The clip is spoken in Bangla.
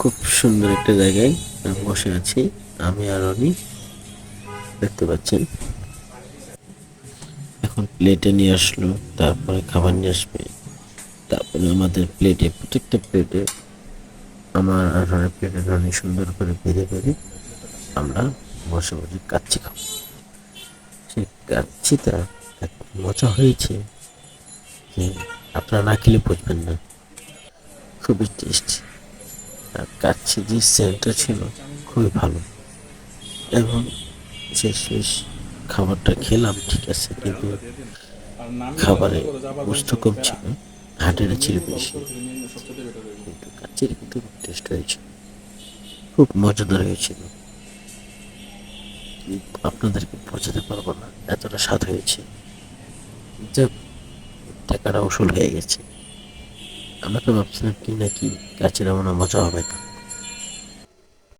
খুব সুন্দর একটা জায়গায় বসে আছি আমি আর উনি, দেখতে পাচ্ছেন। এখন প্লেটে নিয়ে আসলো, তারপরে খাবার নিয়ে আসবে, তারপরে আমাদের প্লেটে, প্রত্যেকটা প্লেটে, আমার আর ওনার প্লেটে অনেক সুন্দর করে বেড়ে বেড়ে আমরা বসে বসে কাচ্চি খাবো। সেই কাচ্চিটা এত মজা হয়েছে যে আপনারা না খেলে বুঝবেন না, খুবই টেস্টি। আর কাচ্চি যে সেন্টটা ছিল খুবই ভালো। এবং শেষ খাবারটা খেলাম, ঠিক আছে, কিন্তু খাবারে গোস্ত কম ছিল, হাটের ছিল বেশি, কিন্তু কাচ্চির কিন্তু টেস্ট হয়েছে, খুব মজাদার হয়েছিল। আপনাদেরকে বোঝাতে পারবো না এতটা স্বাদ হয়েছে। যাক, টাকাটা উসুল হয়ে গেছে। আমরা তো ভাবছিলাম কি নাকি কাচ্চির এমন মজা হবে না।